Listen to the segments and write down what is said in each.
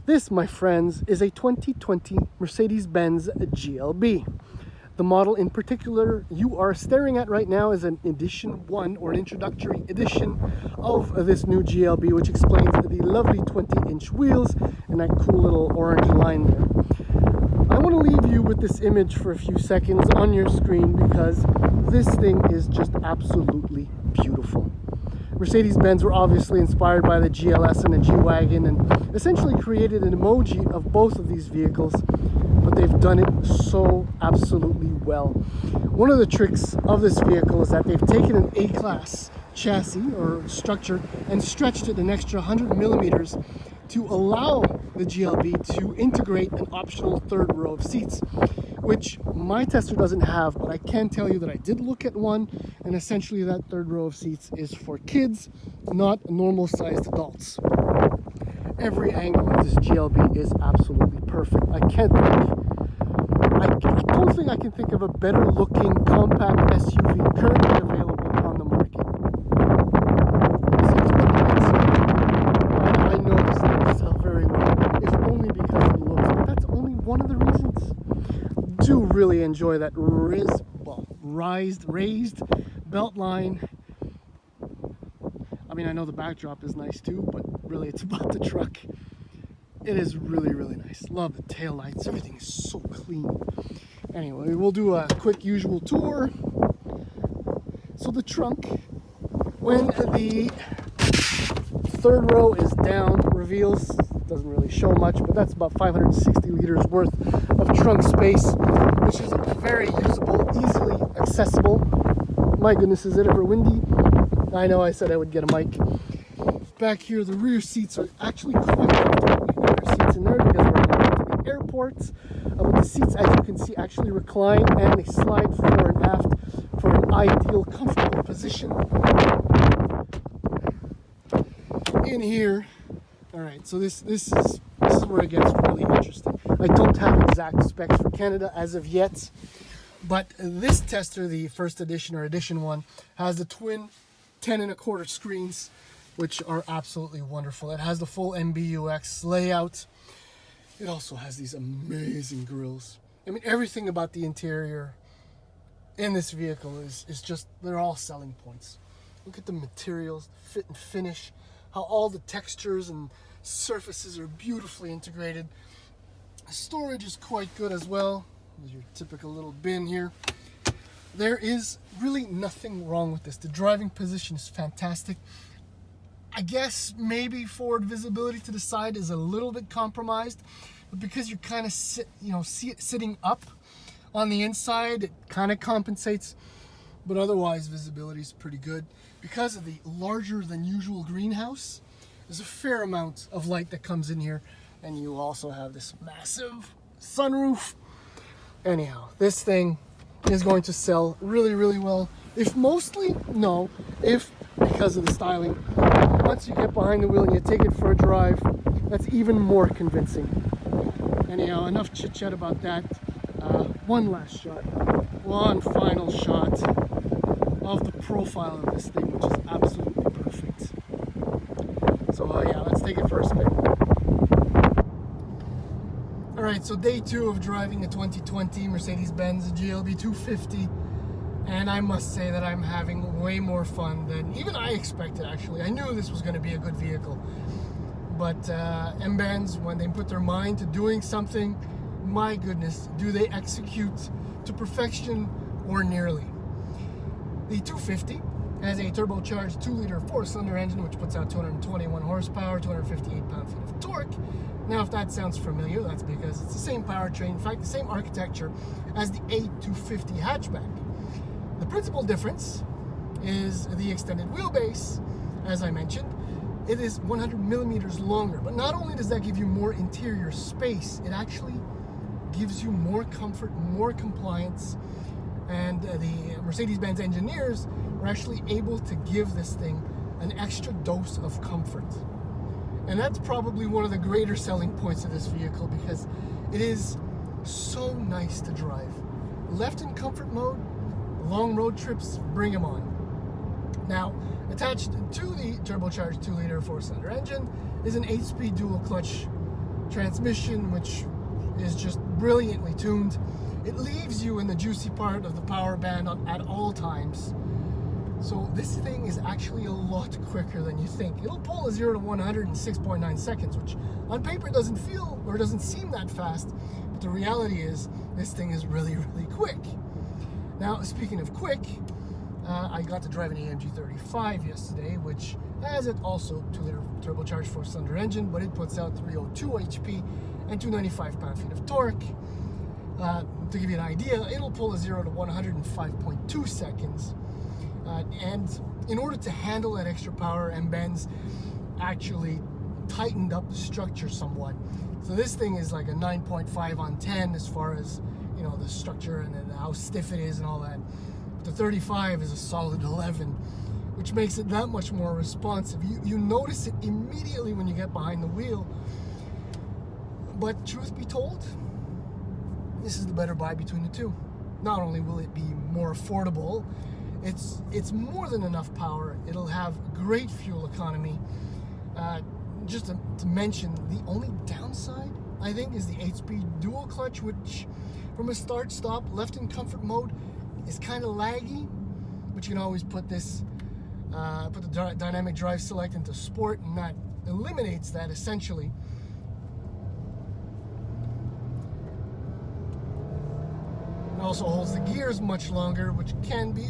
This, my friends, is a 2020 Mercedes-Benz GLB. The model in particular you are staring at right now is an edition 1 or an introductory edition of this new GLB, which explains the lovely 20-inch wheels and that cool little orange line there. I want to leave you with this image for a few seconds on your screen because this thing is just absolutely beautiful. Mercedes-Benz were obviously inspired by the GLS and the G-Wagon and essentially created an emoji of both of these vehicles, but they've done it so absolutely well. One of the tricks of this vehicle is that they've taken an A-class chassis or structure and stretched it an extra 100 millimeters to allow the GLB to integrate an optional third row of seats, which my tester doesn't have, but I can tell you that I did look at one, and essentially that third row of seats is for kids, not normal-sized adults. Every angle of this GLB is absolutely perfect. I don't think I can think of a better looking compact SUV currently available on the market. I know this thing will sell very well, if only because it looks, but that's only one of the reasons. Do really enjoy that raised belt line. I mean, I know the backdrop is nice too, but really it's about the truck. It is really, really nice. Love the taillights. Everything is so clean. Anyway, we'll do a quick usual tour. So the trunk, when the third row is down, reveals, doesn't really show much, but that's about 560 liters worth of trunk space, which is very usable, easily accessible. My goodness, is it ever windy? I know I said I would get a mic. Back here, the rear seats are actually quite comfortable. You can put your seats in there because we're going to the airport. But the seats, as you can see, actually recline and they slide fore and aft for an ideal, comfortable position. In here, all right, so this is where it gets really interesting. I don't have exact specs for Canada as of yet, but this tester, the first edition or edition 1, has the twin 10.25 screens, which are absolutely wonderful. It has the full MBUX layout. It also has these amazing grills. I mean, everything about the interior in this vehicle is just, they're all selling points. Look at the materials, fit and finish, how all the textures and surfaces are beautifully integrated. Storage is quite good as well. There's your typical little bin here. There is really nothing wrong with this. The driving position is fantastic. I guess maybe forward visibility to the side is a little bit compromised, but because you're kind of sitting up on the inside, it kind of compensates. But otherwise, visibility is pretty good. Because of the larger than usual greenhouse, there's a fair amount of light that comes in here, and you also have this massive sunroof. Anyhow, this thing is going to sell really, really well. If because of the styling. Once you get behind the wheel and you take it for a drive, that's even more convincing. Anyhow, enough chit chat about that. One last shot, one final shot of the profile of this thing, which is absolutely perfect. So yeah, let's take it for a spin. All right, so day 2 of driving a 2020 Mercedes-Benz GLB 250. And I must say that I'm having way more fun than even I expected, actually. I knew this was going to be a good vehicle. But M-Bands, when they put their mind to doing something, my goodness, do they execute to perfection or nearly. The 250 has a turbocharged 2-liter 4-cylinder engine, which puts out 221 horsepower, 258 pound-feet of torque. Now, if that sounds familiar, that's because it's the same powertrain, in fact, the same architecture as the A250 hatchback. The principal difference is the extended wheelbase. As I mentioned, it is 100 millimeters longer, but not only does that give you more interior space, it actually gives you more comfort, more compliance, and the Mercedes-Benz engineers were actually able to give this thing an extra dose of comfort. And that's probably one of the greater selling points of this vehicle because it is so nice to drive. Left in comfort mode, long road trips, bring them on. Now, attached to the turbocharged 2-liter 4-cylinder engine is an 8-speed dual clutch transmission, which is just brilliantly tuned. It leaves you in the juicy part of the power band at all times. So this thing is actually a lot quicker than you think. It'll pull a 0 to 100 in 6.9 seconds, which on paper doesn't feel or doesn't seem that fast, but the reality is this thing is really, really quick. Now, speaking of quick, I got to drive an AMG 35 yesterday, which has it also 2-liter turbocharged 4-cylinder engine, but it puts out 302 HP and 295 pound-feet of torque. To give you an idea, it'll pull a 0 to 100 in 5.2 seconds. And in order to handle that extra power, M-Benz actually tightened up the structure somewhat. So this thing is like a 9.5 on 10 as far as, you know, the structure and then how stiff it is and all that. The 35 is a solid 11, which makes it that much more responsive. You notice it immediately when you get behind the wheel. But truth be told, this is the better buy between the two. Not only will it be more affordable, it's more than enough power. It'll have great fuel economy. Just to mention, the only downside, I think, is the 8-speed dual clutch, which from a start-stop, left in comfort mode, is kind of laggy, but you can always put this, put the dynamic drive select into sport, and that eliminates that essentially. It also holds the gears much longer, which can be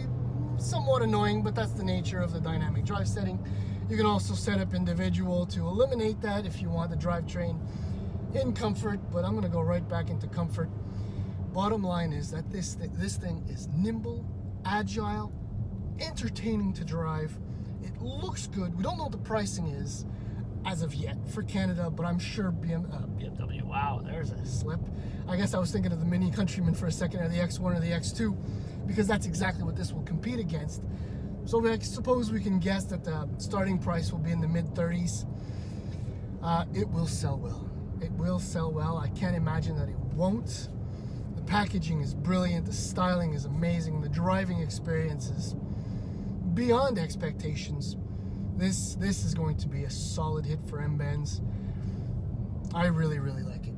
somewhat annoying, but that's the nature of the dynamic drive setting. You can also set up individual to eliminate that if you want the drivetrain in comfort, but I'm going to go right back into comfort. Bottom line is that this thing is nimble, agile, entertaining to drive. It looks good. We don't know what the pricing is as of yet for Canada, but I'm sure BMW, wow, there's a slip. I guess I was thinking of the Mini Countryman for a second, or the X1 or the X2, because that's exactly what this will compete against. So I suppose we can guess that the starting price will be in the mid-30s. It will sell well. It will sell well. I can't imagine that it won't. The packaging is brilliant. The styling is amazing. The driving experience is beyond expectations. This is going to be a solid hit for M-Benz. I really, really like it.